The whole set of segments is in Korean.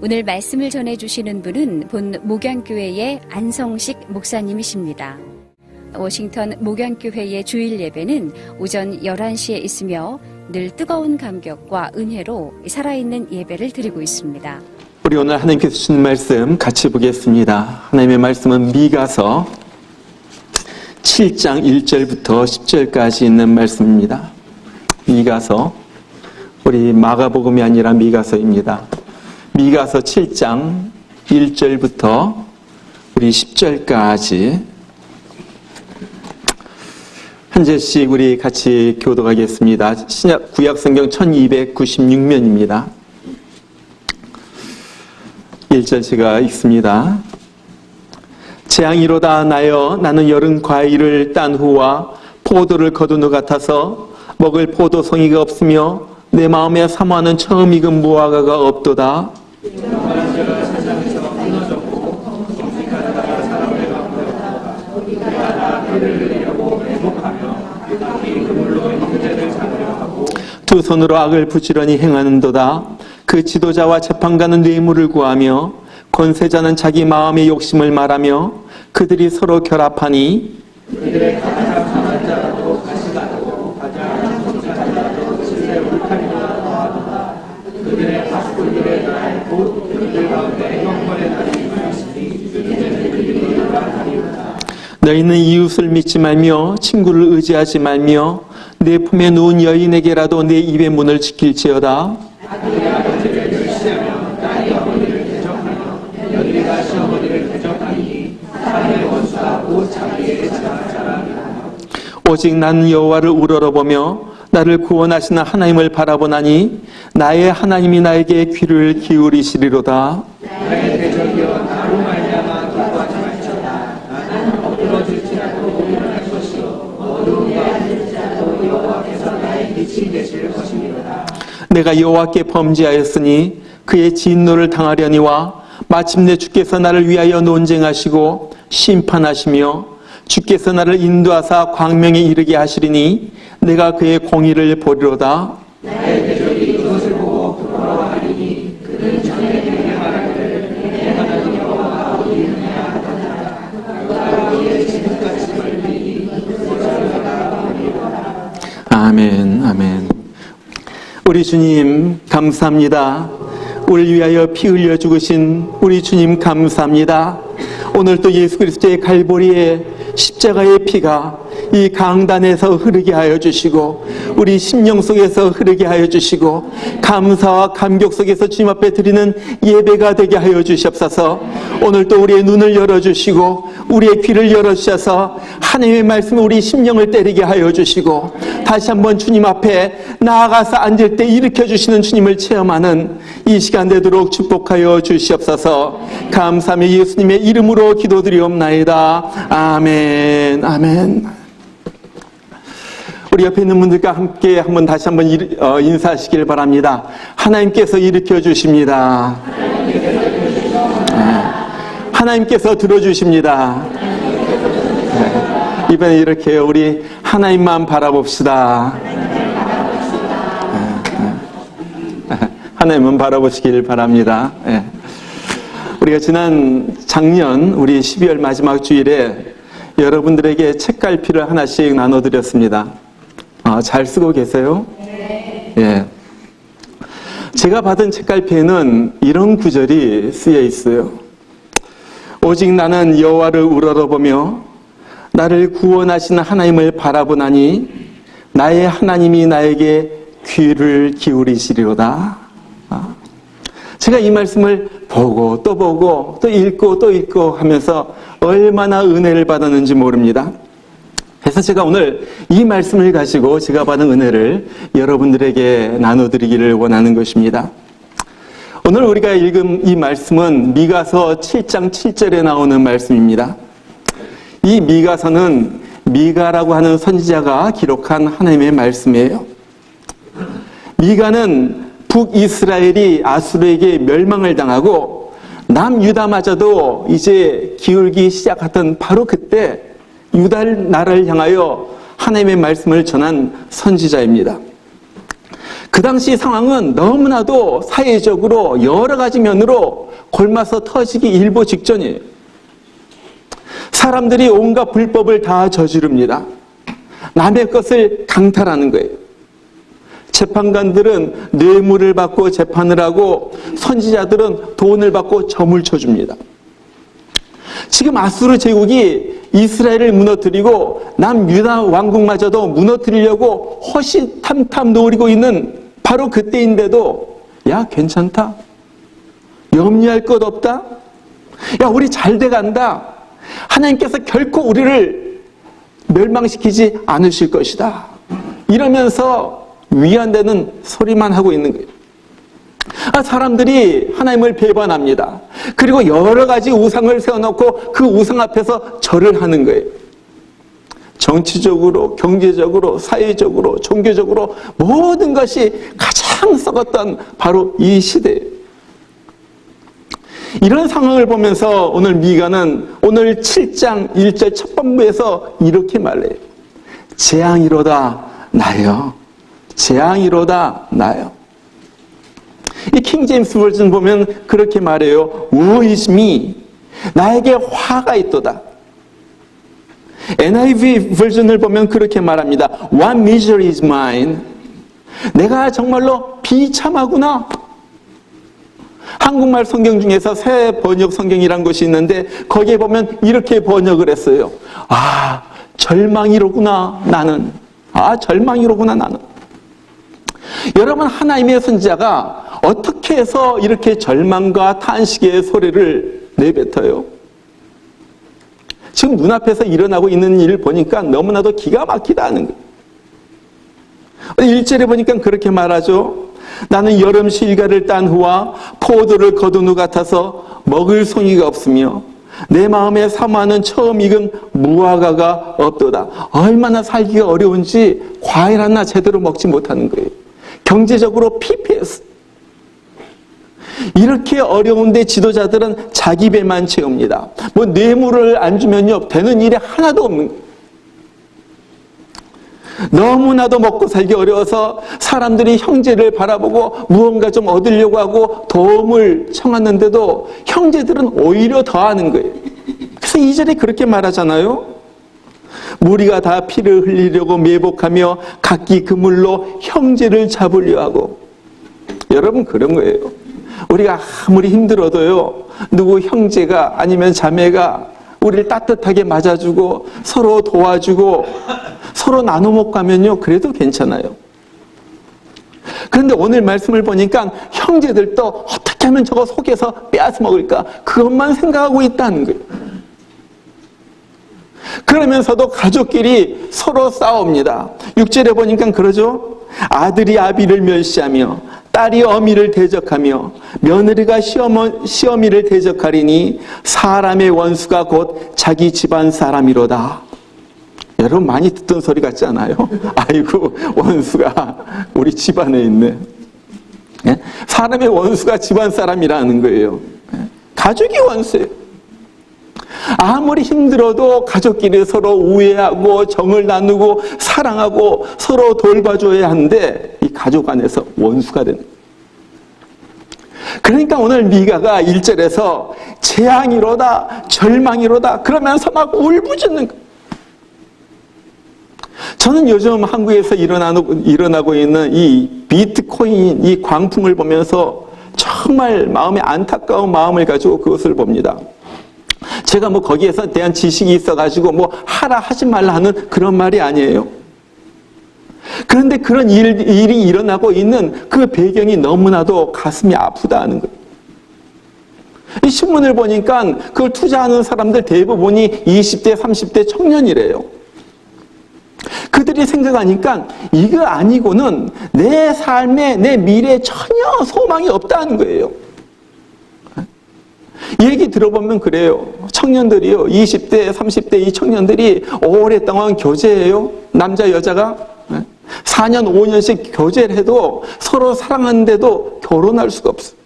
오늘 말씀을 전해주시는 분은 본 목양교회의 안성식 목사님이십니다. 워싱턴 목양교회의 주일 예배는 오전 11시에 있으며 늘 뜨거운 감격과 은혜로 살아있는 예배를 드리고 있습니다. 우리 오늘 하나님께서 주신 말씀 같이 보겠습니다. 하나님의 말씀은 미가서 7장 1절부터 10절까지 있는 말씀입니다. 미가서, 우리 마가복음이 아니라 미가서입니다. 미가서 7장 1절부터 우리 10절까지 한 절씩 우리 같이 교독하겠습니다. 구약성경 1296면입니다. 1절 제가 읽습니다. 재앙이로다 나여 나는 여름 과일을 딴 후와 포도를 거둔 후 같아서 먹을 포도송이가 없으며 내 마음에 사모하는 처음 익은 무화과가 없도다. 두 손으로 악을 부지런히 행하는도다. 그 지도자와 재판관은 뇌물을 구하며 권세자는 자기 마음의 욕심을 말하며 그들이 서로 결합하니 그들의 가장 강한 자라도 가시가도 가장 정직한 자라도 질에 울타리보다 더하도다. 그들의 가시골들의 날 곧 그들 가운데 형벌의 날이 있으니 이제는 그들이 일어나리로다. 너희는 이웃을 믿지 말며 친구를 의지하지 말며 내 품에 누운 여인에게라도 내 입의 문을 지킬지어다. 아들이 아버지를 멸시하며 딸이 어머니를 대적하며 며느리가 시어머니를 대적하니 사람의 원수가 곧 자기의 자랑이라. 오직 나는 여호와를 우러러보며 나를 구원하시는 하나님을 바라보나니 나의 하나님이 나에게 귀를 기울이시리로다. 나의 대적이여 나로 말미암아 기뻐하지 말지어다. 나는 엎드러질지라도 일어날 것이요 어두운 데 앉을지라도 여호와께서 나의 빛이 되실 것이니로다. 내가 여호와께 범죄하였으니 그의 진노를 당하려니와 마침내 주께서 나를 위하여 논쟁하시고 심판하시며 주께서 나를 인도하사 광명에 이르게 하시리니 내가 그의 공의를 보리로다. 나의 대적이 이것을 보고 부끄러워하리니 그는 전에 내게 말하기를 내 하나님 여호와가 어디 있느냐 하더라. 그가 그의 지금까지 멀리니 그것을 보리로다. 아멘, 아멘. 우리 주님 감사합니다. 우리를 위하여 피 흘려 죽으신 우리 주님 감사합니다. 오늘 또 예수 그리스도의 갈보리의 십자가의 피가 이 강단에서 흐르게 하여 주시고 우리 심령 속에서 흐르게 하여 주시고 감사와 감격 속에서 주님 앞에 드리는 예배가 되게 하여 주시옵소서. 오늘 또 우리의 눈을 열어주시고 우리의 귀를 열어주셔서 하나님의 말씀을 우리 심령을 때리게 하여 주시고 다시 한번 주님 앞에 나아가서 앉을 때 일으켜주시는 주님을 체험하는 이 시간 되도록 축복하여 주시옵소서. 감사하며 예수님의 이름으로 기도드리옵나이다. 아멘, 아멘. 우리 옆에 있는 분들과 함께 한번 다시 한번 인사하시길 바랍니다. 하나님께서 일으켜 주십니다. 하나님께서 들어주십니다. 이번에 이렇게 우리 하나님만 바라봅시다. 하나님만 바라보시길 바랍니다. 우리가 작년 우리 12월 마지막 주일에 여러분들에게 책갈피를 하나씩 나눠드렸습니다. 잘 쓰고 계세요? 네. 예. 제가 받은 책갈피에는 이런 구절이 쓰여 있어요. 오직 나는 여호와를 우러러보며 나를 구원하시는 하나님을 바라보나니 나의 하나님이 나에게 귀를 기울이시리로다. 제가 이 말씀을 보고 또 읽고 하면서 얼마나 은혜를 받았는지 모릅니다. 그래서 제가 오늘 이 말씀을 가지고 제가 받은 은혜를 여러분들에게 나눠드리기를 원하는 것입니다. 오늘 우리가 읽은 이 말씀은 미가서 7장 7절에 나오는 말씀입니다. 이 미가서는 미가라고 하는 선지자가 기록한 하나님의 말씀이에요. 미가는 북이스라엘이 아수르에게 멸망을 당하고 남유다마저도 이제 기울기 시작하던 바로 그때 유다 나라를 향하여 하나님의 말씀을 전한 선지자입니다. 그 당시 상황은 너무나도 사회적으로 여러 가지 면으로 골마서 터지기 일보 직전이에요. 사람들이 온갖 불법을 다 저지릅니다. 남의 것을 강탈하는 거예요. 재판관들은 뇌물을 받고 재판을 하고 선지자들은 돈을 받고 점을 쳐줍니다. 지금 아수르 제국이 이스라엘을 무너뜨리고 남유다 왕국마저도 무너뜨리려고 허시탐탐 노리고 있는 바로 그때인데도 야 괜찮다, 염려할 것 없다, 야 우리 잘 돼간다, 하나님께서 결코 우리를 멸망시키지 않으실 것이다, 이러면서 위안되는 소리만 하고 있는 거예요. 사람들이 하나님을 배반합니다. 그리고 여러 가지 우상을 세워놓고 그 우상 앞에서 절을 하는 거예요. 정치적으로, 경제적으로, 사회적으로, 종교적으로 모든 것이 가장 썩었던 바로 이 시대예요. 이런 상황을 보면서 오늘 미가는 오늘 7장 1절 첫 번부에서 이렇게 말해요. 재앙이로다 나요. 재앙이로다 나요. 이 킹 제임스 버전 보면 그렇게 말해요. Woe is me. 나에게 화가 있도다. NIV 버전을 보면 그렇게 말합니다. What misery is mine. 내가 정말로 비참하구나. 한국말 성경 중에서 새 번역 성경이란 것이 있는데 거기에 보면 이렇게 번역을 했어요. 절망이로구나 나는. 절망이로구나 나는. 여러분, 하나님의 선지자가 어떻게 해서 이렇게 절망과 탄식의 소리를 내뱉어요? 지금 눈앞에서 일어나고 있는 일을 보니까 너무나도 기가 막히다는 거예요. 1절에 보니까 그렇게 말하죠. 나는 여름 실과를 딴 후와 포도를 거둔 후 같아서 먹을 송이가 없으며 내 마음에 사모하는 처음 익은 무화과가 없도다. 얼마나 살기가 어려운지 과일 하나 제대로 먹지 못하는 거예요. 경제적으로 피폐했어. 이렇게 어려운데 지도자들은 자기 배만 채웁니다. 뇌물을 안 주면요 되는 일이 하나도 없는 거예요. 너무나도 먹고 살기 어려워서 사람들이 형제를 바라보고 무언가 좀 얻으려고 하고 도움을 청하는데도 형제들은 오히려 더하는 거예요. 그래서 2절에 그렇게 말하잖아요. 무리가 다 피를 흘리려고 매복하며 각기 그물로 형제를 잡으려 하고. 여러분, 그런 거예요. 우리가 아무리 힘들어도요 누구 형제가 아니면 자매가 우리를 따뜻하게 맞아주고 서로 도와주고 서로 나눠 먹가면요 그래도 괜찮아요. 그런데 오늘 말씀을 보니까 형제들도 어떻게 하면 저거 속에서 빼앗아 먹을까 그것만 생각하고 있다는 거예요. 그러면서도 가족끼리 서로 싸웁니다. 6절에 보니까 그러죠. 아들이 아비를 멸시하며 딸이 어미를 대적하며 며느리가 시어미를 대적하리니 사람의 원수가 곧 자기 집안 사람이로다. 여러분 많이 듣던 소리 같지 않아요? 아이고 원수가 우리 집안에 있네. 사람의 원수가 집안 사람이라는 거예요. 가족이 원수예요. 아무리 힘들어도 가족끼리 서로 우애하고 정을 나누고 사랑하고 서로 돌봐줘야 하는데 이 가족 안에서 원수가 되는 거예요. 그러니까 오늘 미가가 1절에서 재앙이로다 절망이로다 그러면서 막 울부짖는 거예요. 저는 요즘 한국에서 일어나고 있는 이 비트코인 이 광풍을 보면서 정말 마음에 안타까운 마음을 가지고 그것을 봅니다. 제가 거기에서 대한 지식이 있어가지고 하라 하지 말라 하는 그런 말이 아니에요. 그런데 그런 일이 일어나고 있는 그 배경이 너무나도 가슴이 아프다는 거예요. 이 신문을 보니까 그걸 투자하는 사람들 대부분이 20대, 30대 청년이래요. 그들이 생각하니까 이거 아니고는 내 삶에 내 미래에 전혀 소망이 없다는 거예요. 얘기 들어보면 그래요. 청년들이요. 20대, 30대 이 청년들이 오랫동안 교제해요. 남자, 여자가 4년, 5년씩 교제를 해도 서로 사랑하는데도 결혼할 수가 없어요.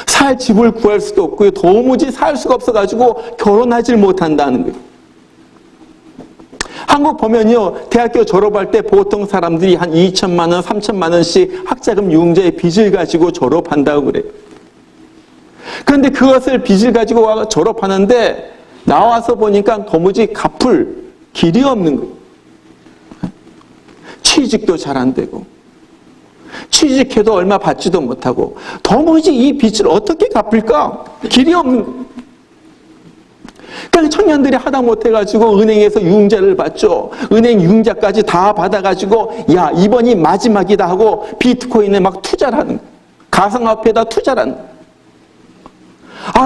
살 집을 구할 수도 없고요. 도무지 살 수가 없어가지고 결혼하지 못한다는 거예요. 한국 보면요, 대학교 졸업할 때 보통 사람들이 한 2천만 원, 3천만 원씩 학자금 융자의 빚을 가지고 졸업한다고 그래요. 그런데 그것을 빚을 가지고 졸업하는데 나와서 보니까 도무지 갚을 길이 없는 거예요. 취직도 잘 안 되고, 취직해도 얼마 받지도 못하고, 도무지 이 빚을 어떻게 갚을까? 길이 없는 거예요. 그러니까 청년들이 하다 못해가지고 은행에서 융자를 받죠. 은행 융자까지 다 받아가지고, 야, 이번이 마지막이다 하고 비트코인에 막 투자를 하는 거예요. 가상화폐에다 투자를 하는 거예요.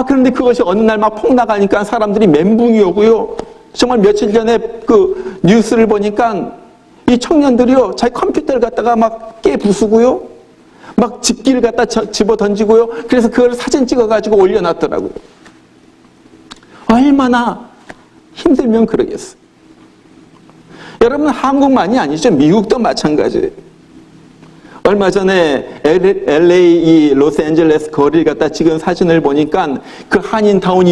그런데 그것이 어느 날 막 폭락하니까 사람들이 멘붕이 오고요. 정말 며칠 전에 그 뉴스를 보니까 이 청년들이요, 자기 컴퓨터를 갖다가 막 깨부수고요, 막 집기를 갖다 집어 던지고요. 그래서 그걸 사진 찍어가지고 올려놨더라고요. 얼마나 힘들면 그러겠어요. 여러분, 한국만이 아니죠. 미국도 마찬가지예요. 얼마 전에 LA 이 로스앤젤레스 거리를 갖다 찍은 사진을 보니까 그 한인타운이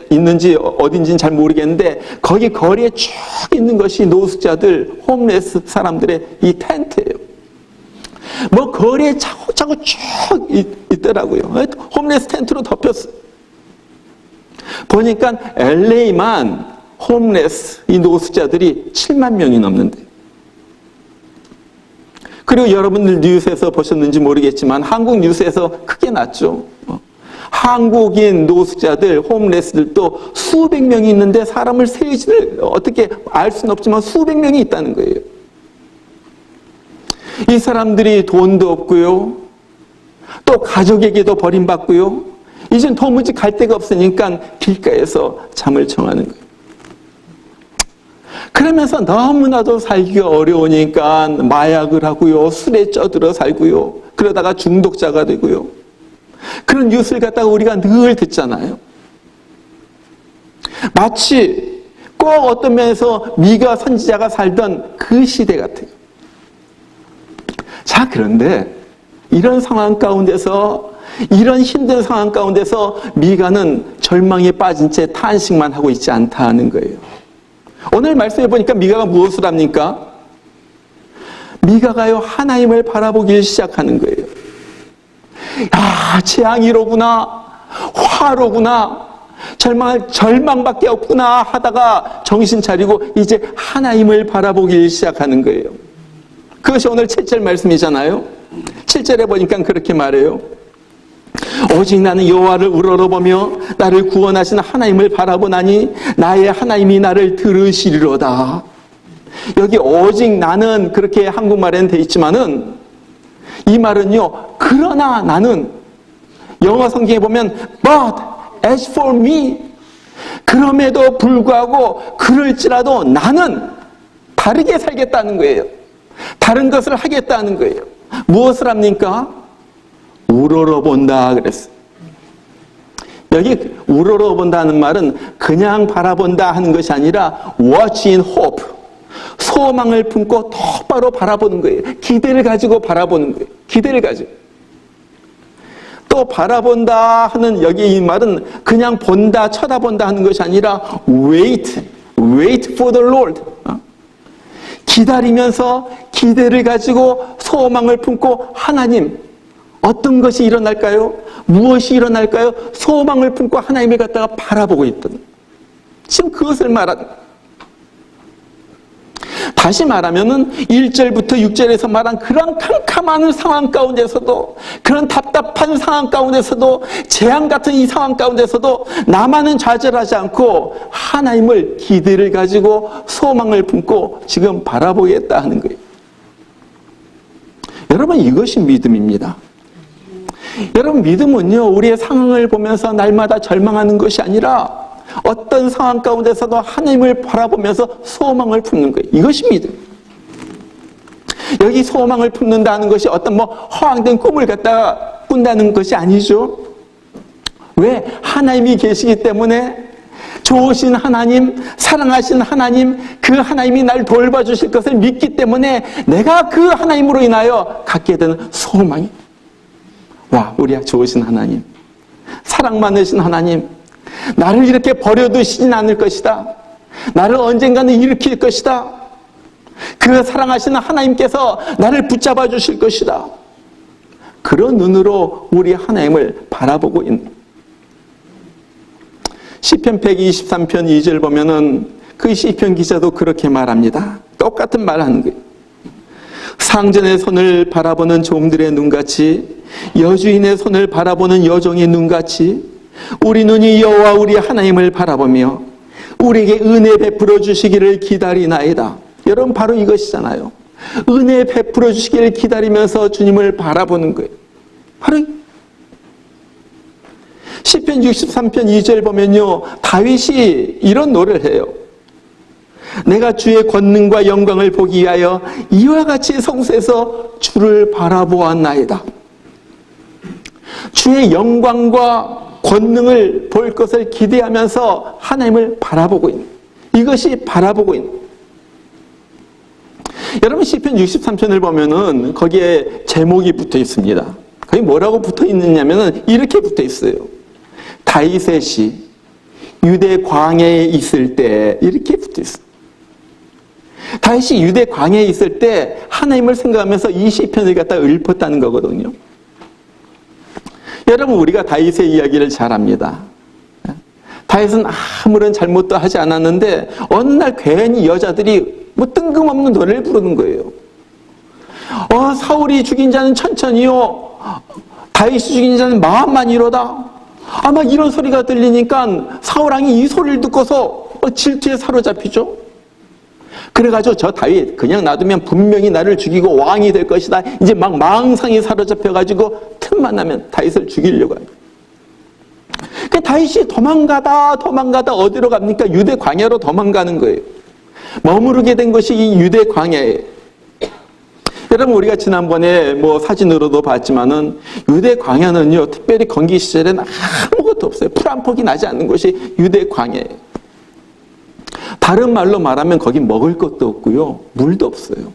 있는지 어딘지는 잘 모르겠는데 거기 거리에 쭉 있는 것이 노숙자들, 홈레스 사람들의 이 텐트예요. 뭐 거리에 차곡차곡 쭉 있더라고요. 홈레스 텐트로 덮였어요. 보니까 LA만 홈레스 이 노숙자들이 7만 명이 넘는데, 그리고 여러분들 뉴스에서 보셨는지 모르겠지만 한국 뉴스에서 크게 났죠. 한국인 노숙자들, 홈레스들도 수백 명이 있는데 사람을 세지를 어떻게 알 수는 없지만 수백 명이 있다는 거예요. 이 사람들이 돈도 없고요, 또 가족에게도 버림받고요, 이젠 도무지 갈 데가 없으니까 길가에서 잠을 청하는 거예요. 그러면서 너무나도 살기가 어려우니까 마약을 하고요, 술에 쪄들어 살고요, 그러다가 중독자가 되고요. 그런 뉴스를 갖다가 우리가 늘 듣잖아요. 마치 꼭 어떤 면에서 미가 선지자가 살던 그 시대 같아요. 자, 그런데 이런 상황 가운데서, 이런 힘든 상황 가운데서 미가는 절망에 빠진 채 탄식만 하고 있지 않다는 거예요. 오늘 말씀해 보니까 미가가 무엇을 합니까? 미가가요, 하나님을 바라보기 시작하는 거예요. 재앙이로구나, 화로구나, 절망밖에 없구나 하다가 정신 차리고 이제 하나님을 바라보기 시작하는 거예요. 그것이 오늘 7절 말씀이잖아요. 7절에 보니까 그렇게 말해요. 오직 나는 여호와를 우러러보며 나를 구원하신 하나님을 바라보나니 나의 하나님이 나를 들으시리로다. 여기 오직 나는 그렇게 한국말에는 돼 있지만은 이 말은요, 그러나 나는, 영어 성경에 보면 but as for me, 그럼에도 불구하고 그럴지라도 나는 다르게 살겠다는 거예요. 다른 것을 하겠다는 거예요. 무엇을 합니까? 우러러본다 그랬어요. 여기 우러러본다는 말은 그냥 바라본다 하는 것이 아니라 watch in hope, 소망을 품고 똑바로 바라보는 거예요. 기대를 가지고 바라보는 거예요. 기대를 가지고. 또 바라본다 하는 여기 이 말은 그냥 본다, 쳐다본다 하는 것이 아니라 wait for the Lord. 기다리면서 기대를 가지고 소망을 품고 하나님, 어떤 것이 일어날까요? 무엇이 일어날까요? 소망을 품고 하나님을 갖다가 바라보고 있던, 지금 그것을 말하는. 다시 말하면은 1절부터 6절에서 말한 그런 캄캄한 상황 가운데서도, 그런 답답한 상황 가운데서도, 재앙 같은 이 상황 가운데서도 나만은 좌절하지 않고 하나님을 기대를 가지고 소망을 품고 지금 바라보겠다 하는 거예요. 여러분, 이것이 믿음입니다. 여러분, 믿음은요, 우리의 상황을 보면서 날마다 절망하는 것이 아니라 어떤 상황 가운데서도 하나님을 바라보면서 소망을 품는 거예요. 이것이 믿음. 여기 소망을 품는다는 것이 어떤 허황된 꿈을 갖다가 꾼다는 것이 아니죠. 왜? 하나님이 계시기 때문에, 좋으신 하나님, 사랑하신 하나님, 그 하나님이 날 돌봐주실 것을 믿기 때문에 내가 그 하나님으로 인하여 갖게 되는 소망이, 와, 우리야 좋으신 하나님, 사랑 많으신 하나님, 나를 이렇게 버려두시진 않을 것이다. 나를 언젠가는 일으킬 것이다. 그 사랑하시는 하나님께서 나를 붙잡아 주실 것이다. 그런 눈으로 우리 하나님을 바라보고 있는 시편 123편 2절 보면은 그 시편 기자도 그렇게 말합니다. 똑같은 말 하는 거예요. 상전의 손을 바라보는 종들의 눈같이, 여주인의 손을 바라보는 여종의 눈같이 우리 눈이 여호와 우리 하나님을 바라보며 우리에게 은혜 베풀어 주시기를 기다리나이다. 여러분, 바로 이것이잖아요. 은혜 베풀어 주시기를 기다리면서 주님을 바라보는 거예요. 바로 시편 63편 2절 보면요, 다윗이 이런 노래를 해요. 내가 주의 권능과 영광을 보기 위하여 이와 같이 성소에서 주를 바라보았나이다. 주의 영광과 권능을 볼 것을 기대하면서 하나님을 바라보고 있는, 이것이 바라보고 있는. 여러분, 시편 63편을 보면은 거기에 제목이 붙어 있습니다. 거기 뭐라고 붙어 있느냐면은 이렇게 붙어 있어요. 다윗의 시, 유대 광야에 있을 때, 이렇게 붙어 있어요. 다윗이 유대 광야에 있을 때 하나님을 생각하면서 이 시편을 갖다 읊었다는 거거든요. 여러분, 우리가 다윗의 이야기를 잘 압니다. 다윗은 아무런 잘못도 하지 않았는데 어느 날 괜히 여자들이 뭐 뜬금없는 노래를 부르는 거예요. 사울이 죽인 자는 천천히요, 다윗이 죽인 자는 마음만이로다. 아마 이런 소리가 들리니까 사울왕이 이 소리를 듣고서 질투에 사로잡히죠. 그래가지고 저 다윗 그냥 놔두면 분명히 나를 죽이고 왕이 될 것이다. 이제 막 망상이 사로잡혀가지고 틈만 나면 다윗을 죽이려고 해요. 그 다윗이 도망가다 어디로 갑니까? 유대 광야로 도망가는 거예요. 머무르게 된 것이 이 유대 광야예요. 여러분, 우리가 지난번에 뭐 사진으로도 봤지만은 유대 광야는요, 특별히 건기 시절에는 아무것도 없어요. 풀 한 폭이 나지 않는 것이 유대 광야예요. 다른 말로 말하면 거기 먹을 것도 없고요, 물도 없어요.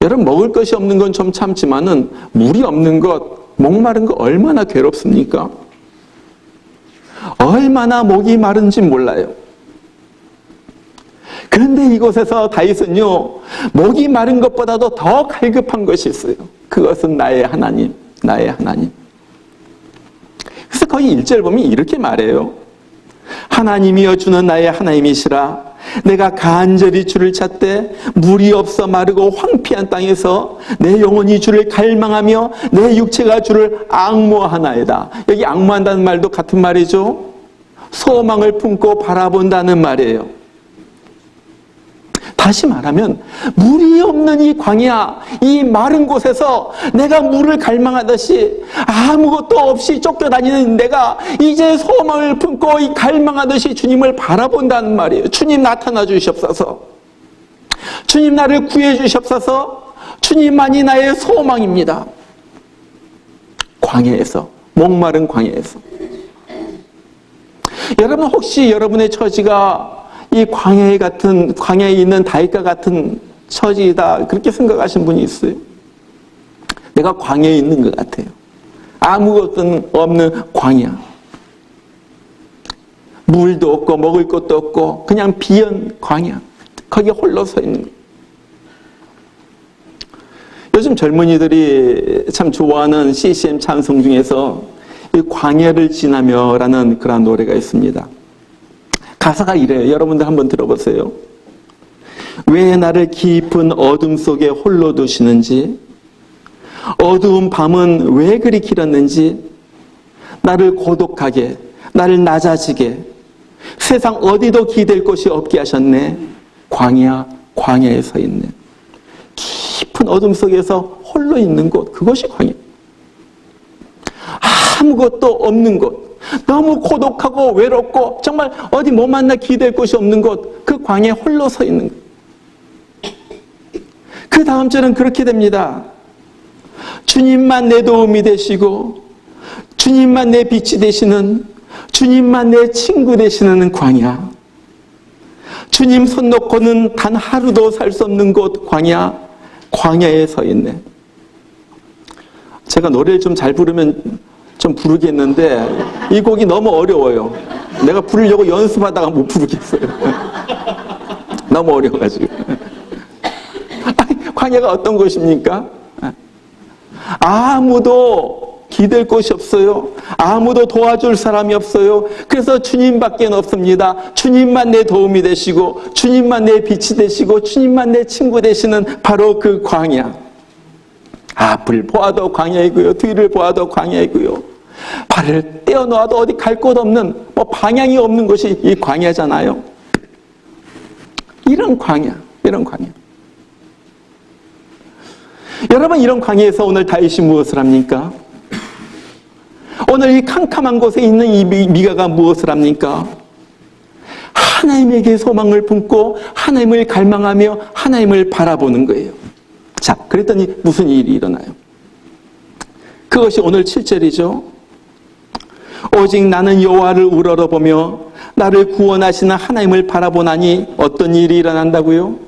여러분, 먹을 것이 없는 건 좀 참지만은 물이 없는 것, 목마른 거 얼마나 괴롭습니까? 얼마나 목이 마른지 몰라요. 그런데 이곳에서 다윗은요, 목이 마른 것보다도 더 갈급한 것이 있어요. 그것은 나의 하나님, 나의 하나님. 그래서 거기 1절 보면 이렇게 말해요. 하나님이여 주는 나의 하나님이시라. 내가 간절히 주를 찾되 물이 없어 마르고 황폐한 땅에서 내 영혼이 주를 갈망하며 내 육체가 주를 앙모하나이다. 여기 앙모한다는 말도 같은 말이죠. 소망을 품고 바라본다는 말이에요. 다시 말하면 물이 없는 이 광야, 이 마른 곳에서 내가 물을 갈망하듯이 아무것도 없이 쫓겨다니는 내가 이제 소망을 품고 이 갈망하듯이 주님을 바라본다는 말이에요. 주님 나타나 주시옵소서. 주님 나를 구해 주시옵소서. 주님만이 나의 소망입니다. 광야에서, 목마른 광야에서. 여러분, 혹시 여러분의 처지가 이 광야에 있는 다윗과 같은 처지이다, 그렇게 생각하신 분이 있어요? 내가 광야에 있는 것 같아요. 아무것도 없는 광야. 물도 없고 먹을 것도 없고 그냥 비연 광야. 거기에 홀로 서 있는 거예요. 요즘 젊은이들이 참 좋아하는 CCM 찬송 중에서 이 광야를 지나며라는 그런 노래가 있습니다. 가사가 이래요. 여러분들 한번 들어보세요. 왜 나를 깊은 어둠 속에 홀로 두시는지, 어두운 밤은 왜 그리 길었는지, 나를 고독하게, 나를 낮아지게, 세상 어디도 기댈 곳이 없게 하셨네. 광야에 서 있네. 깊은 어둠 속에서 홀로 있는 곳, 그것이 광야. 아무것도 없는 곳, 너무 고독하고 외롭고 정말 어디 못 만나 기댈 곳이 없는 곳, 그 광야에 홀로 서 있는 것. 그 다음 절은 그렇게 됩니다. 주님만 내 도움이 되시고 주님만 내 빛이 되시는, 주님만 내 친구 되시는 광야. 주님 손 놓고는 단 하루도 살 수 없는 곳, 광야에 서 있네. 제가 노래를 좀 잘 부르면 좀 부르겠는데 이 곡이 너무 어려워요. 내가 부르려고 연습하다가 못 부르겠어요. 너무 어려워가지고. 광야가 어떤 곳입니까? 아무도 기댈 곳이 없어요. 아무도 도와줄 사람이 없어요. 그래서 주님밖에 없습니다. 주님만 내 도움이 되시고, 주님만 내 빛이 되시고, 주님만 내 친구 되시는 바로 그 광야. 앞을 보아도 광야이고요, 뒤를 보아도 광야이고요, 발을 떼어놓아도 어디 갈 곳 없는, 방향이 없는 것이 이 광야잖아요. 이런 광야. 여러분, 이런 광야에서 오늘 다윗이 무엇을 합니까? 오늘 이 캄캄한 곳에 있는 이 미가가 무엇을 합니까? 하나님에게 소망을 품고 하나님을 갈망하며 하나님을 바라보는 거예요. 자, 그랬더니 무슨 일이 일어나요? 그것이 오늘 7절이죠. 오직 나는 여호와를 우러러보며 나를 구원하시는 하나님을 바라보나니 어떤 일이 일어난다고요?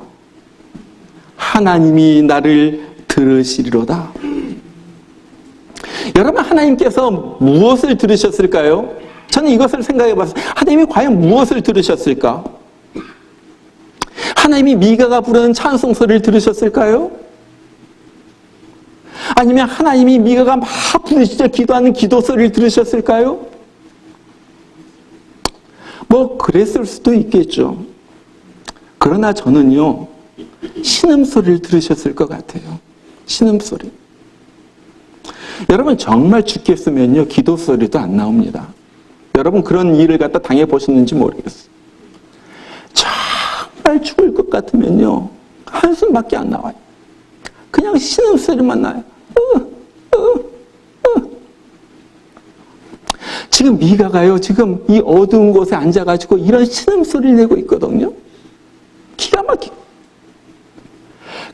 하나님이 나를 들으시리로다. 여러분, 하나님께서 무엇을 들으셨을까요? 저는 이것을 생각해 봤어요. 하나님이 과연 무엇을 들으셨을까? 하나님이 미가가 부르는 찬송소리를 들으셨을까요? 아니면 하나님이 미가가 막 부르짖어 기도하는 기도 소리를 들으셨을까요? 그랬을 수도 있겠죠. 그러나 저는요, 신음소리를 들으셨을 것 같아요. 신음소리. 여러분, 정말 죽겠으면요, 기도 소리도 안 나옵니다. 여러분, 그런 일을 갖다 당해보셨는지 모르겠어요. 정말 죽을 것 같으면요, 한숨밖에 안 나와요. 그냥 신음소리만 나요. 지금 미가가요, 지금 이 어두운 곳에 앉아가지고 이런 신음소리를 내고 있거든요. 기가 막히게.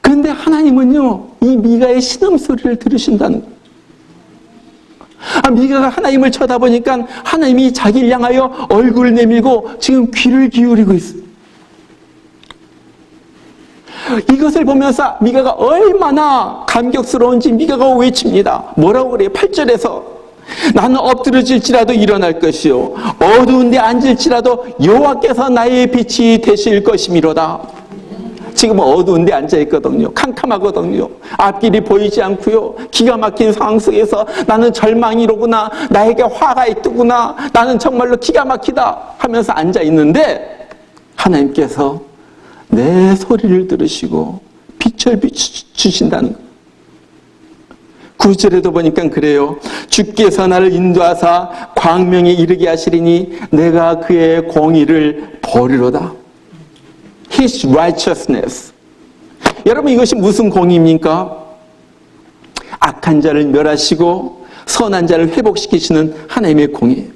그런데 하나님은요, 이 미가의 신음소리를 들으신다는 거예요. 미가가 하나님을 쳐다보니까 하나님이 자기를 향하여 얼굴을 내밀고 지금 귀를 기울이고 있어요. 이것을 보면서 미가가 얼마나 감격스러운지 미가가 외칩니다. 뭐라고 그래요? 8절에서 나는 엎드러질지라도 일어날 것이요, 어두운 데 앉을지라도 여호와께서 나의 빛이 되실 것이미로다. 지금 어두운 데 앉아있거든요. 캄캄하거든요. 앞길이 보이지 않고요, 기가 막힌 상황 속에서 나는 절망이로구나, 나에게 화가 있더구나, 나는 정말로 기가 막히다 하면서 앉아있는데 하나님께서 내 소리를 들으시고 빛을 비추신다는 거예요. 9절에도 보니까 그래요. 주께서 나를 인도하사 광명에 이르게 하시리니 내가 그의 공의를 보리로다. His righteousness. 여러분, 이것이 무슨 공의입니까? 악한 자를 멸하시고 선한 자를 회복시키시는 하나님의 공의예요.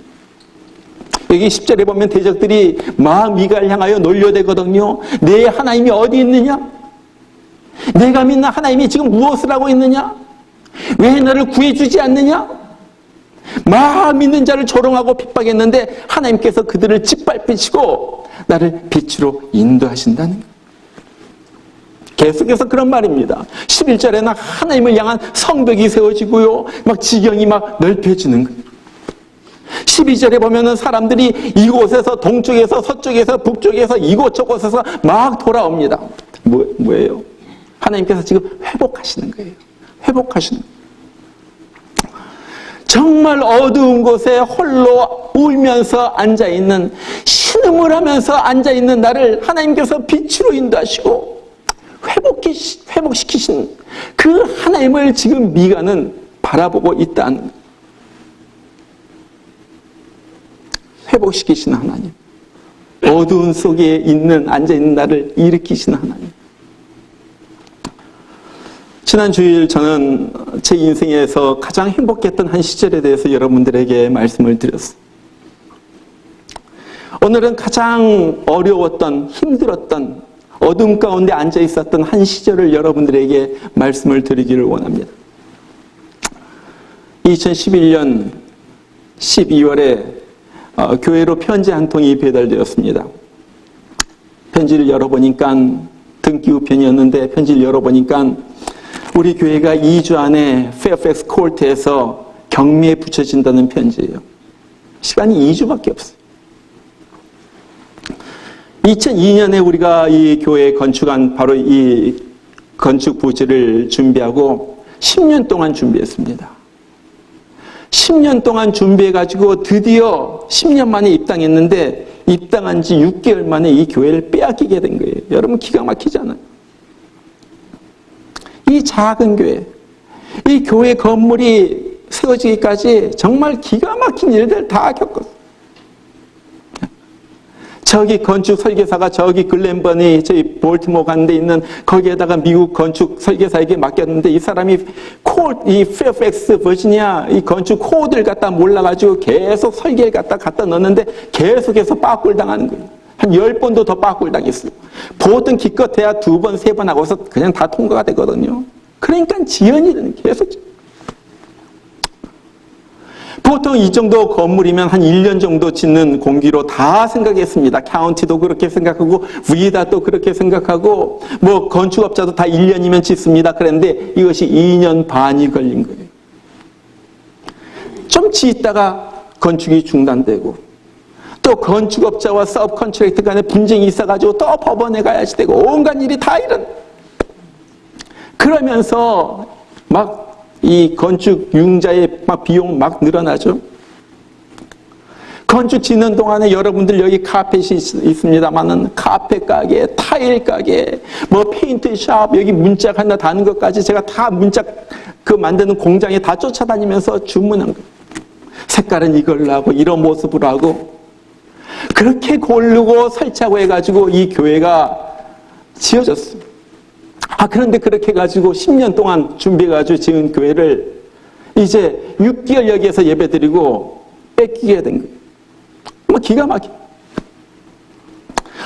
여기 10절에 보면 대적들이 막 미가를 향하여 놀려대거든요. 내 하나님이 어디 있느냐? 내가 믿는 하나님이 지금 무엇을 하고 있느냐? 왜 너를 구해주지 않느냐? 막 믿는 자를 조롱하고 핍박했는데 하나님께서 그들을 짓밟히시고 나를 빛으로 인도하신다는 거예요. 계속해서 그런 말입니다. 11절에는 하나님을 향한 성벽이 세워지고요, 막 지경이 막 넓혀지는 거예요. 12절에 보면은 사람들이 이곳에서 동쪽에서 서쪽에서 북쪽에서 이곳저곳에서 막 돌아옵니다. 뭐예요? 하나님께서 지금 회복하시는 거예요. 회복하시는 거예요. 정말 어두운 곳에 홀로 울면서 앉아있는, 신음을 하면서 앉아있는 나를 하나님께서 빛으로 인도하시고 회복시키신 그 하나님을 지금 미가는 바라보고 있다는 거예요. 회복시키시는 하나님, 어두운 속에 앉아있는 나를 일으키시는 하나님. 지난 주일 저는 제 인생에서 가장 행복했던 한 시절에 대해서 여러분들에게 말씀을 드렸어요. 오늘은 가장 어려웠던, 힘들었던, 어둠 가운데 앉아 있었던 한 시절을 여러분들에게 말씀을 드리기를 원합니다. 2011년 12월에 교회로 편지 한 통이 배달되었습니다. 편지를 열어보니까 등기 우편이었는데, 편지를 열어보니까 우리 교회가 2주 안에 페어팩스 코트에서 경매에 붙여진다는 편지예요. 시간이 2주밖에 없어요. 2002년에 우리가 이 교회 건축한 바로 이 건축 부지를 준비하고 10년 동안 준비했습니다. 10년 동안 준비해가지고 드디어 10년 만에 입당했는데 입당한 지 6개월 만에 이 교회를 빼앗기게 된 거예요. 여러분 기가 막히잖아요. 이 작은 교회, 이 교회 건물이 세워지기까지 정말 기가 막힌 일들 다 겪었어요. 저기 건축 설계사가 저기 글렌버니 저희 볼티모어 가는 데 있는 거기에다가 미국 건축 설계사에게 맡겼는데 이 사람이 이 페어팩스 버지니아 이 건축 코드를 갖다 몰라가지고 계속 설계를 갖다 넣었는데 계속해서 빠꾸를 당하는 거예요. 한 10번도 더 빠꾸를 당했어요. 보통 기껏해야 2번, 3번 하고서 그냥 다 통과가 되거든요. 그러니까 지연이 계속. 보통 이 정도 건물이면 한 1년 정도 짓는 공기로 다 생각했습니다. 카운티도 그렇게 생각하고 위다도 그렇게 생각하고 뭐 건축업자도 다 1년이면 짓습니다. 그런데 이것이 2년 반이 걸린 거예요. 좀 짓다가 건축이 중단되고 또 건축업자와 서브컨트랙터 간에 분쟁이 있어가지고 또 법원에 가야지 되고 온갖 일이 다 이런. 그러면서 막 이 건축 융자의 막 비용 막 늘어나죠. 건축 짓는 동안에 여러분들 여기 카펫이 있습니다만은 카펫 가게, 타일 가게, 뭐 페인트 샵, 여기 문짝 하나 다는 것까지 제가 다 문짝 그 만드는 공장에 다 쫓아다니면서 주문한 거예요. 색깔은 이걸로 하고 이런 모습으로 하고 그렇게 고르고 설치하고 해가지고 이 교회가 지어졌어요. 그런데 그렇게 해가지고 10년 동안 준비해가지고 지은 교회를 이제 6개월 여기에서 예배드리고 뺏기게 된 거예요. 뭐 기가 막혀.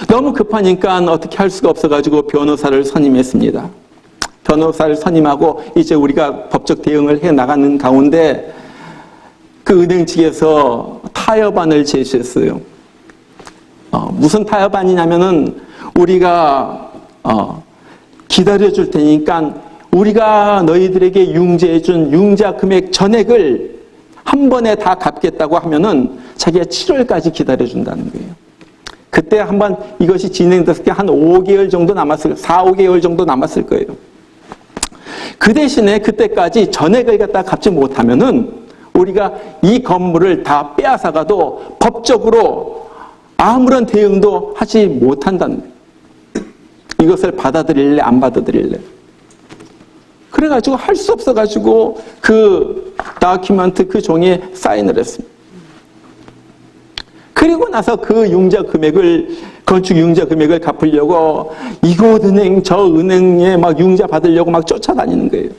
너무 급하니까 어떻게 할 수가 없어가지고 변호사를 선임했습니다. 변호사를 선임하고 이제 우리가 법적 대응을 해 나가는 가운데 그 은행 측에서 타협안을 제시했어요. 무슨 타협안이냐면은 우리가 기다려줄 테니까 우리가 너희들에게 융자해준 융자 금액 전액을 한 번에 다 갚겠다고 하면은 자기가 7월까지 기다려준다는 거예요. 그때 한번 이것이 진행됐을 때 한 5개월 정도 남았을, 4, 5개월 정도 남았을 거예요. 그 대신에 그때까지 전액을 갖다 갚지 못하면은 우리가 이 건물을 다 빼앗아가도 법적으로 아무런 대응도 하지 못한다는 거예요. 이것을 받아들일래 안 받아들일래. 그래가지고 할 수 없어가지고 그 다큐멘트 그 종이에 사인을 했습니다. 그리고 나서 그 융자 금액을 건축 융자 금액을 갚으려고 이곳 은행 저 은행에 막 융자 받으려고 막 쫓아다니는 거예요.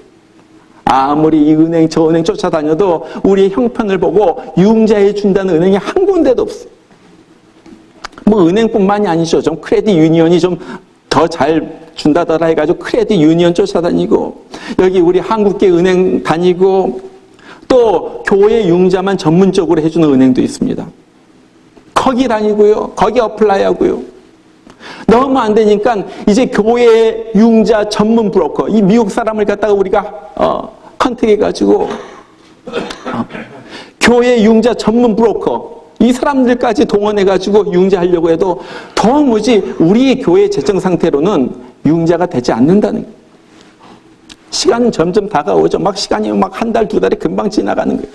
아무리 이 은행 저 은행 쫓아다녀도 우리의 형편을 보고 융자해 준다는 은행이 한 군데도 없어요. 뭐 은행뿐만이 아니죠. 좀 크레딧 유니언이 좀 더 잘 준다더라 해가지고 크레딧 유니언 쫓아다니고 여기 우리 한국계 은행 다니고 또 교회 융자만 전문적으로 해주는 은행도 있습니다. 거기 다니고요. 거기 어플라이 하고요. 너무 안 되니까 이제 교회 융자 전문 브로커 이 미국 사람을 갖다가 우리가 컨택해가지고 교회 융자 전문 브로커 이 사람들까지 동원해가지고 융자하려고 해도 도무지 우리 교회 재정 상태로는 융자가 되지 않는다는 거예요. 시간은 점점 다가오죠. 막 시간이 막 한 달, 두 달이 금방 지나가는 거예요.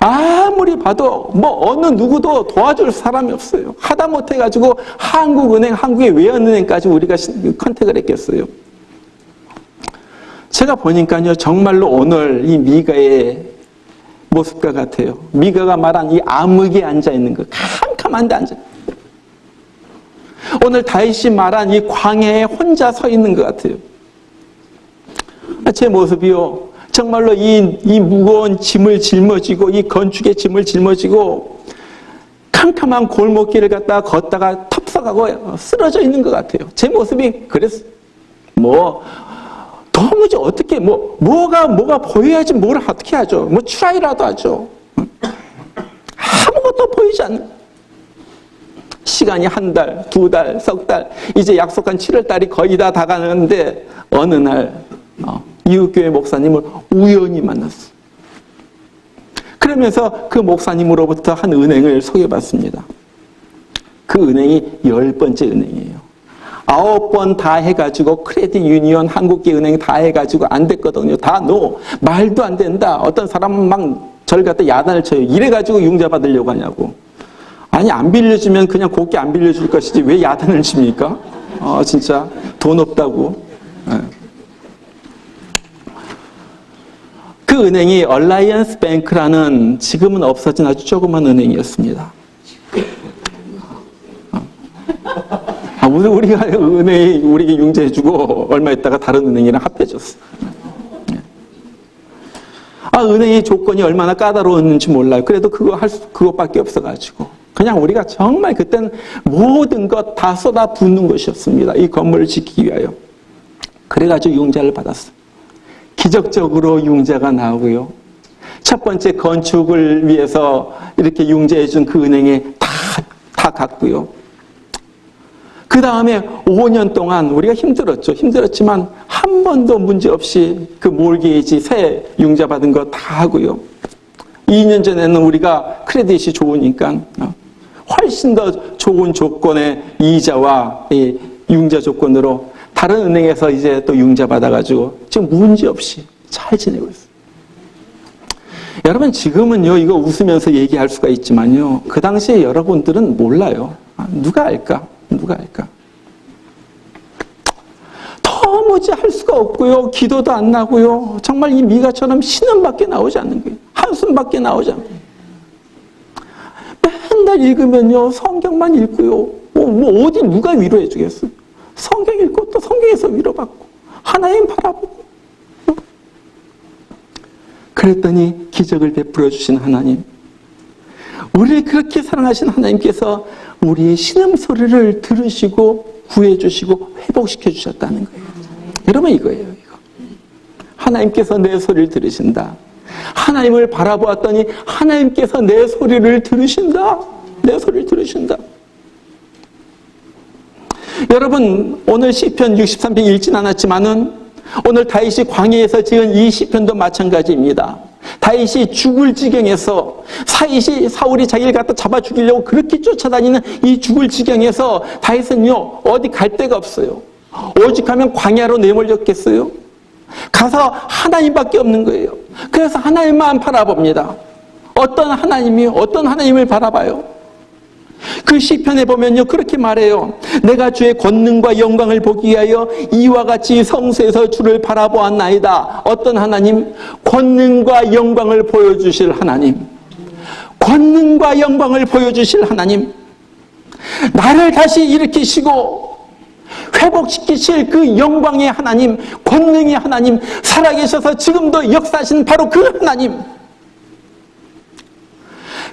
아무리 봐도 뭐 어느 누구도 도와줄 사람이 없어요. 하다 못해가지고 한국은행, 한국의 외환은행까지 우리가 컨택을 했겠어요. 제가 보니까요, 정말로 오늘 이 미가의 모습과 같아요. 미가가 말한 이 암흑에 앉아있는 거, 캄캄한 데 앉아있는 거. 오늘 다윗이 말한 이 광야에 혼자 서 있는 것 같아요. 제 모습이요. 정말로 이 무거운 짐을 짊어지고 이 건축의 짐을 짊어지고 캄캄한 골목길을 갖다가 걷다가 탑석하고 쓰러져 있는 것 같아요. 제 모습이 그랬어요. 도무지 어떻게 뭐가 보여야지 뭘 어떻게 하죠. 트라이라도 하죠. 아무것도 보이지 않는. 시간이 한 달, 두 달, 석 달, 이제 약속한 7월 달이 거의 다 다가는데 어느 날 이웃교회 목사님을 우연히 만났어요. 그러면서 그 목사님으로부터 한 은행을 소개받습니다. 그 은행이 10번째 은행이에요. 9번 다 해가지고 크레딧 유니언, 한국계은행 다 해가지고 안 됐거든요. 다 노. 말도 안 된다. 어떤 사람은 막 절 갖다 야단을 쳐요. 이래가지고 융자 받으려고 하냐고. 아니, 안 빌려주면 그냥 곱게 안 빌려줄 것이지 왜 야단을 칩니까? 진짜 돈 없다고. 네. 그 은행이 얼라이언스 뱅크라는 지금은 없어진 아주 조그만 은행이었습니다. 우리가 은행이 우리에게 융자해주고 얼마 있다가 다른 은행이랑 합해줬어. 은행의 조건이 얼마나 까다로웠는지 몰라요. 그래도 그것밖에 없어가지고. 그냥 우리가 정말 그때는 모든 것 다 쏟아붓는 것이었습니다. 이 건물을 지키기 위하여. 그래가지고 융자를 받았어요. 기적적으로 융자가 나오고요. 첫 번째 건축을 위해서 이렇게 융자해준 그 은행에 다 갔고요. 그 다음에 5년 동안 우리가 힘들었죠. 힘들었지만 한 번도 문제 없이 그 몰게이지 새 융자 받은 거 다 하고요. 2년 전에는 우리가 크레딧이 좋으니까 훨씬 더 좋은 조건의 이자와 이 융자 조건으로 다른 은행에서 이제 또 융자 받아가지고 지금 문제 없이 잘 지내고 있어요. 여러분, 지금은요, 이거 웃으면서 얘기할 수가 있지만요, 그 당시에 여러분들은 몰라요. 누가 알까? 누가 알까? 도무지 할 수가 없고요. 기도도 안 나고요. 정말 이 미가처럼 신음밖에 나오지 않는 거예요. 한숨밖에 나오지 않는 거예요. 맨날 읽으면요, 성경만 읽고요. 뭐 어디 누가 위로해 주겠어요? 성경 읽고 또 성경에서 위로받고 하나님 바라보고. 그랬더니 기적을 베풀어 주신 하나님, 우리를 그렇게 사랑하신 하나님께서 우리의 신음소리를 들으시고 구해주시고 회복시켜 주셨다는 거예요. 여러분, 이거예요. 이거. 하나님께서 내 소리를 들으신다. 하나님을 바라보았더니 하나님께서 내 소리를 들으신다. 내 소리를 들으신다. 여러분, 오늘 시편 63편 읽진 않았지만은 오늘 다윗이 광야에서 지은 이 시편도 마찬가지입니다. 다윗이 죽을 지경에서 사울이 자기를 갖다 잡아 죽이려고 그렇게 쫓아다니는 이 죽을 지경에서 다윗은요, 어디 갈 데가 없어요. 오직하면 광야로 내몰렸겠어요? 가서 하나님밖에 없는 거예요. 그래서 하나님만 바라봅니다. 어떤 하나님을 바라봐요? 그 시편에 보면요, 그렇게 말해요. 내가 주의 권능과 영광을 보기 위하여 이와 같이 성소에서 주를 바라보았나이다. 어떤 하나님? 권능과 영광을 보여주실 하나님. 권능과 영광을 보여주실 하나님. 나를 다시 일으키시고 회복시키실 그 영광의 하나님, 권능의 하나님, 살아계셔서 지금도 역사하신 바로 그 하나님.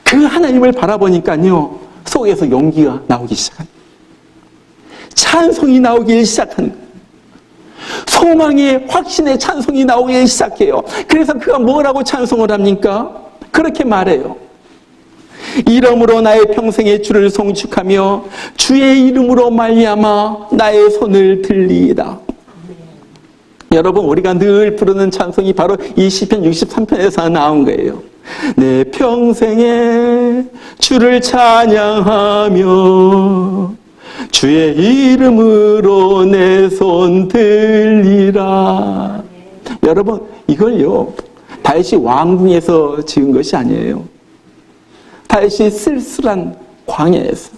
그 하나님을 바라보니까요, 속에서 용기가 나오기 시작합니다. 찬송이 나오기 시작하는 거예요. 소망의 확신의 찬송이 나오기 시작해요. 그래서 그가 뭐라고 찬송을 합니까? 그렇게 말해요. 이름으로 나의 평생의 주를 송축하며 주의 이름으로 말미암아 나의 손을 들리이다. 여러분, 우리가 늘 부르는 찬송이 바로 이 시편 63편에서 나온 거예요. 내 평생에 주를 찬양하며 주의 이름으로 내 손 들리라. 여러분, 이걸요, 다윗이 왕궁에서 지은 것이 아니에요. 다윗이 쓸쓸한 광야에서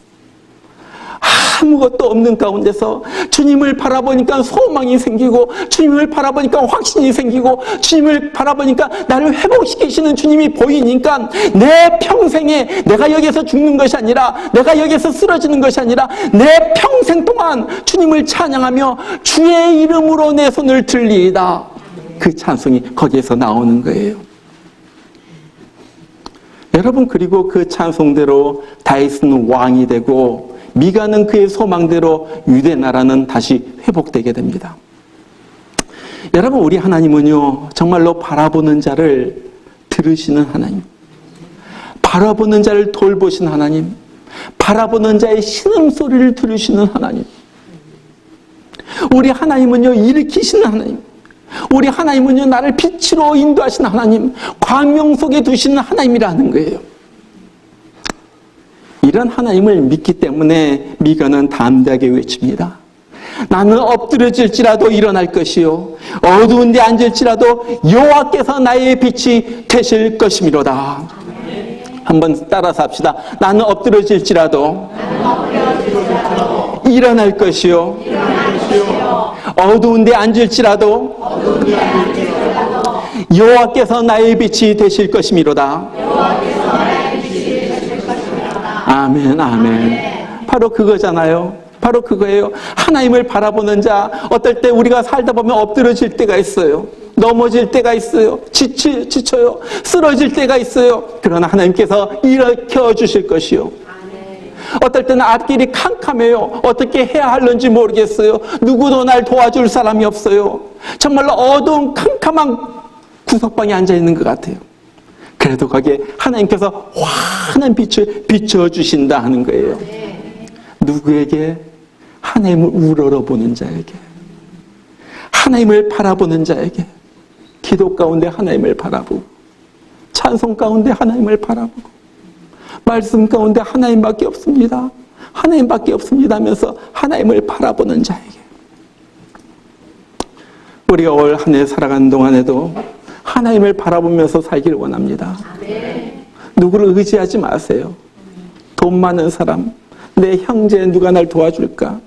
아무것도 없는 가운데서 주님을 바라보니까 소망이 생기고, 주님을 바라보니까 확신이 생기고, 주님을 바라보니까 나를 회복시키시는 주님이 보이니까 내 평생에 내가 여기서 죽는 것이 아니라, 내가 여기서 쓰러지는 것이 아니라 내 평생 동안 주님을 찬양하며 주의 이름으로 내 손을 들리이다. 그 찬송이 거기에서 나오는 거예요. 여러분, 그리고 그 찬송대로 다윗은 왕이 되고 미가는 그의 소망대로 유대 나라는 다시 회복되게 됩니다. 여러분, 우리 하나님은요, 정말로 바라보는 자를 들으시는 하나님, 바라보는 자를 돌보신 하나님, 바라보는 자의 신음소리를 들으시는 하나님. 우리 하나님은요, 일으키시는 하나님, 우리 하나님은요, 나를 빛으로 인도하시는 하나님, 광명 속에 두시는 하나님이라는 거예요. 이런 하나님을 믿기 때문에 미가는 담대하게 외칩니다. 나는 엎드려질지라도 일어날 것이요 어두운 데 앉을지라도 여호와께서 나의 빛이 되실 것이미로다. 한번 따라서 합시다. 나는 엎드려질지라도 일어날 것이요 어두운 데 앉을지라도 여호와께서 나의 빛이 되실 것이미로다. 아멘, 아멘. 바로 그거잖아요. 바로 그거예요. 하나님을 바라보는 자, 어떨 때 우리가 살다 보면 엎드러질 때가 있어요. 넘어질 때가 있어요. 지쳐요. 쓰러질 때가 있어요. 그러나 하나님께서 일으켜 주실 것이요. 어떨 때는 앞길이 캄캄해요. 어떻게 해야 할는지 모르겠어요. 누구도 날 도와줄 사람이 없어요. 정말로 어두운 캄캄한 구석방에 앉아있는 것 같아요. 그래도 거기에 하나님께서 환한 빛을 비춰주신다 하는 거예요. 누구에게? 하나님을 우러러보는 자에게, 하나님을 바라보는 자에게. 기도 가운데 하나님을 바라보고, 찬송 가운데 하나님을 바라보고, 말씀 가운데 하나님밖에 없습니다, 하나님밖에 없습니다 하면서 하나님을 바라보는 자에게. 우리가 올 한 해 살아가는 동안에도 하나님을 바라보면서 살기를 원합니다. 누구를 의지하지 마세요. 돈 많은 사람, 내 형제 누가 날 도와줄까?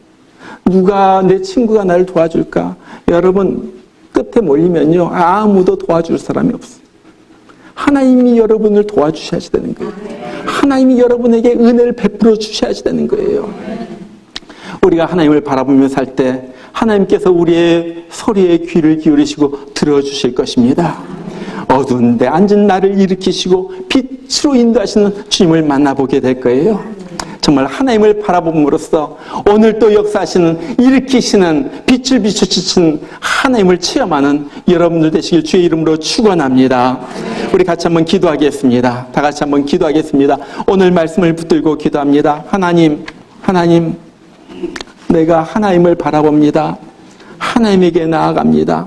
누가, 내 친구가 나를 도와줄까? 여러분, 끝에 몰리면요, 아무도 도와줄 사람이 없어요. 하나님이 여러분을 도와주셔야 되는 거예요. 하나님이 여러분에게 은혜를 베풀어 주셔야 되는 거예요. 우리가 하나님을 바라보며 살 때 하나님께서 우리의 소리에 귀를 기울이시고 들어주실 것입니다. 어두운 데 앉은 나를 일으키시고 빛으로 인도하시는 주님을 만나보게 될 거예요. 정말 하나님을 바라봄으로써 오늘 또 역사하시는, 일으키시는, 빛을 비추시는 하나님을 체험하는 여러분들 되시길 주의 이름으로 축원합니다. 우리 같이 한번 기도하겠습니다. 다 같이 한번 기도하겠습니다. 오늘 말씀을 붙들고 기도합니다. 하나님, 내가 하나님을 바라봅니다. 하나님에게 나아갑니다.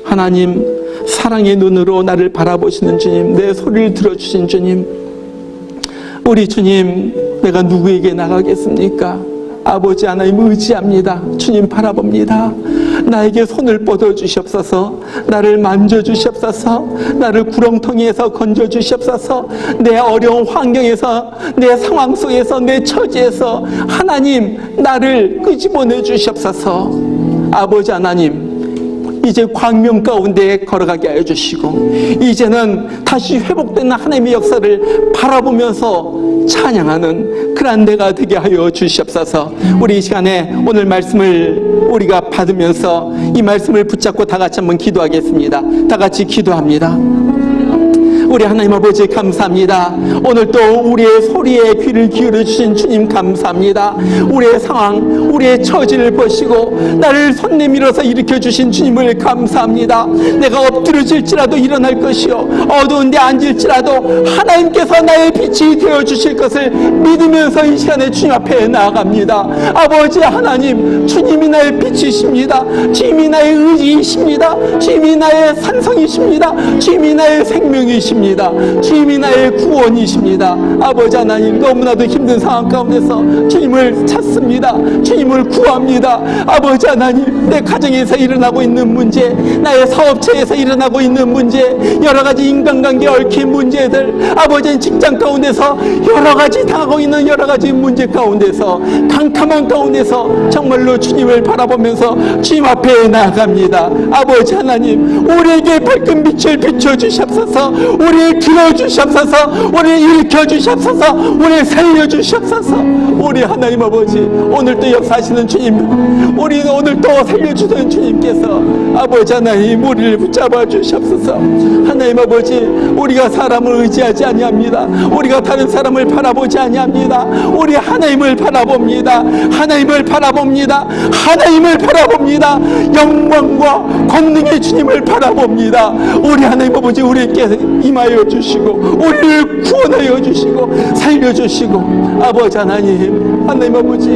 하나님, 사랑의 눈으로 나를 바라보시는 주님, 내 소리를 들어주신 주님, 우리 주님, 내가 누구에게 나가겠습니까? 아버지 하나님 의지합니다. 주님 바라봅니다. 나에게 손을 뻗어주시옵소서, 나를 만져주시옵소서, 나를 구렁텅이에서 건져주시옵소서, 내 어려운 환경에서, 내 상황 속에서, 내 처지에서 하나님 나를 끄집어내 주시옵소서. 아버지 하나님, 이제 광명 가운데 걸어가게 하여 주시고, 이제는 다시 회복되는 하나님의 역사를 바라보면서 찬양하는 그런 내가 되게 하여 주시옵소서. 우리 이 시간에 오늘 말씀을 우리가 받으면서 이 말씀을 붙잡고 다 같이 한번 기도하겠습니다. 다 같이 기도합니다. 우리 하나님 아버지 감사합니다. 오늘 또 우리의 소리에 귀를 기울여 주신 주님 감사합니다. 우리의 상황, 우리의 처지를 보시고 나를 손 내밀어서 일으켜 주신 주님을 감사합니다. 내가 엎드려질지라도 일어날 것이요 어두운 데 앉을지라도 하나님께서 나의 빛이 되어 주실 것을 믿으면서 이 시간에 주님 앞에 나아갑니다. 아버지 하나님, 주님이 나의 빛이십니다. 주님이 나의 의지이십니다. 주님이 나의 산성이십니다. 주님이 나의 생명이십니다. 주님이 나의 구원이십니다. 아버지 하나님, 너무나도 힘든 상황 가운데서 주님을 찾습니다. 주님을 구합니다. 아버지 하나님, 내 가정에서 일어나고 있는 문제, 나의 사업체에서 일어나고 있는 문제, 여러 가지 인간관계에 얽힌 문제들, 아버지 직장 가운데서 여러 가지 당하고 있는 여러 가지 문제 가운데서, 캄캄한 가운데서 정말로 주님을 바라보면서 주님 앞에 나아갑니다. 아버지 하나님, 우리에게 밝은 빛을 비춰주시옵소서, 우리를 들어주시옵소서, 우리를 일으켜주시옵소서, 우리를 살려주시옵소서. 우리 하나님 아버지, 오늘도 역사하시는 주님, 우리는 오늘도 살려주시는 주님께서 아버지 하나님 우리를 붙잡아 주시옵소서. 하나님 아버지, 우리가 사람을 의지하지 아니합니다. 우리가 다른 사람을 바라보지 아니합니다. 우리 하나님을 바라봅니다. 하나님을 바라봅니다. 하나님을 바라봅니다. 영광과 권능의 주님을 바라봅니다. 우리 하나님 아버지, 우리에게 임하 임하여 주시고 우리를 구원하여 주시고 살려주시고 아버지 하나님 아버지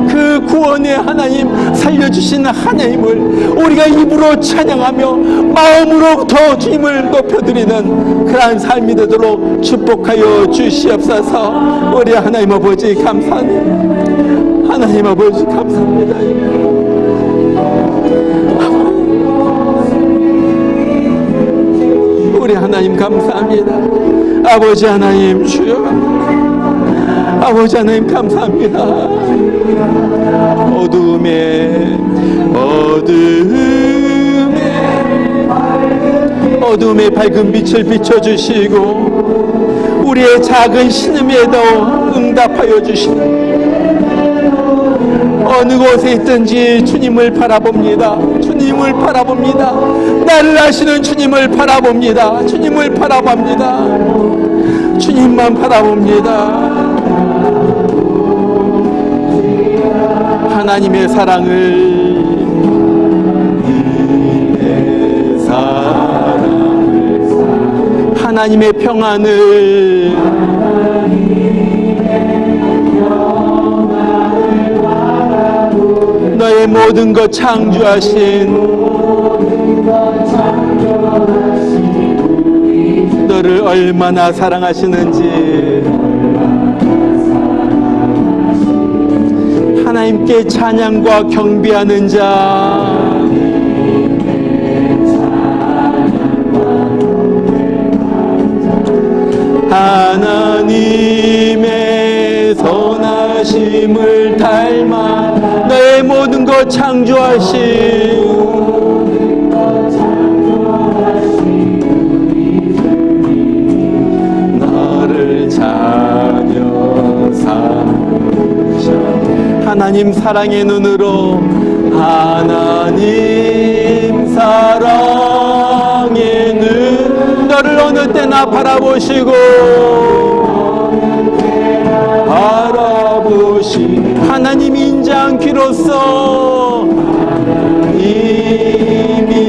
그 구원의 하나님 살려주신 하나님을 우리가 입으로 찬양하며 마음으로부터 주님을 높여드리는 그러한 삶이 되도록 축복하여 주시옵소서. 우리 하나님 아버지 감사합니다. 하나님 아버지 감사합니다. 우리 하나님 감사합니다. 아버지 하나님 주여, 아버지 하나님 감사합니다. 어둠의 밝은 빛을 비춰주시고 우리의 작은 신음에도 응답하여 주시고 어느 곳에 있든지 주님을 바라봅니다. 주님을 바라봅니다. 나를 아시는 주님을 바라봅니다. 주님을 바라봅니다. 주님만 바라봅니다. 하나님의 사랑을 하나님의 평안을 너의 모든 것 창조하신 너를 얼마나 사랑하시는지 하나님께 찬양과 경배하는 자 하나님의 선하심을 닮아 너의 모든 것 창조하신 너를 자녀 삼으셔 하나님 사랑의 눈으로 하나님 사랑의 눈 너를 어느 때나 바라보시고 하나님 인자한 귀로서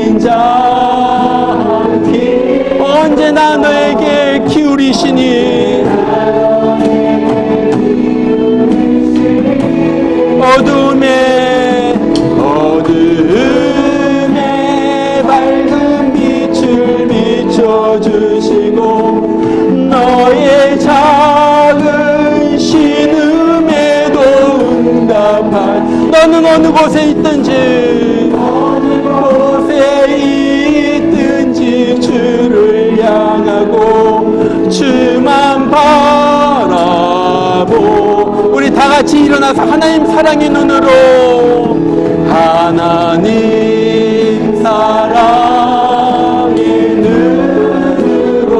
인자한 귀 언제나 너에게 기울이시니 어둠의 밝은 빛을 비춰주시고 너의 작은 신음에도 응답한 너는 어느 곳에 있든지 주를 향하고 주만 바라보 우리 다 같이 일어나서 하나님 사랑의 눈으로 하나님 사랑의 눈으로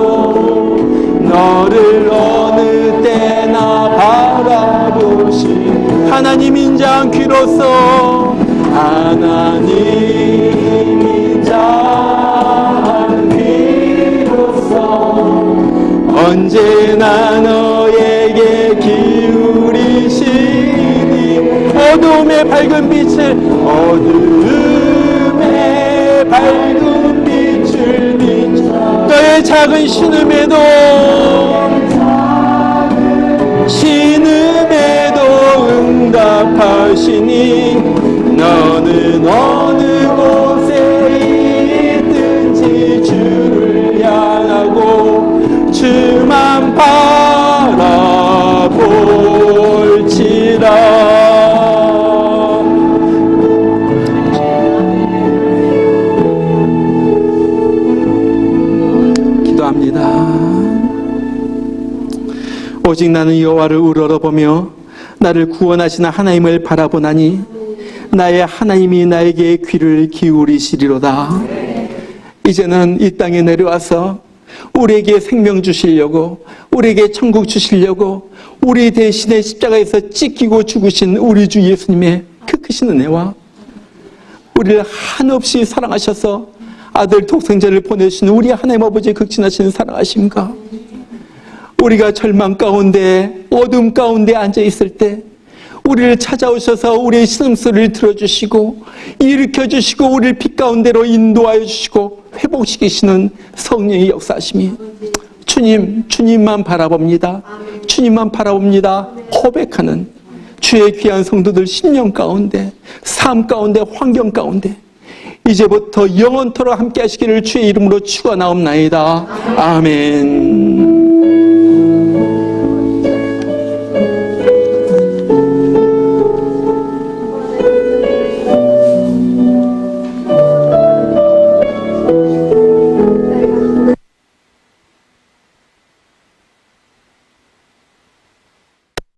너를 어느 때나 바라보신 하나님 인자한 귀로서 하나님 인자한 귀로서 언제나 너에게 기울이시니 어둠의 밝은 빛을 비춰 너의 작은 신음에도 응답하시니 너는 어느 곳에 있든지 주를 향하고 주만 바라볼지라. 기도합니다. 오직 나는 여호와를 우러러보며 나를 구원하시는 하나님을 바라보나니 나의 하나님이 나에게 귀를 기울이시리로다. 이제는 이 땅에 내려와서 우리에게 생명 주시려고 우리에게 천국 주시려고 우리 대신에 십자가에서 찢기고 죽으신 우리 주 예수님의 그 크신 은혜와 우리를 한없이 사랑하셔서 아들 독생자를 보내주신 우리 하나님 아버지의 극진하신 사랑하심과 우리가 절망 가운데 어둠 가운데 앉아있을 때 우리를 찾아오셔서 우리의 신음소리를 들어주시고 일으켜주시고 우리를 빛 가운데로 인도하여 주시고 회복시키시는 성령의 역사하심이 주님만 바라봅니다. 주님만 바라봅니다. 고백하는 주의 귀한 성도들 심령 가운데, 삶 가운데, 환경 가운데 이제부터 영원토록 함께 하시기를 주의 이름으로 축원하옵나이다. 아멘.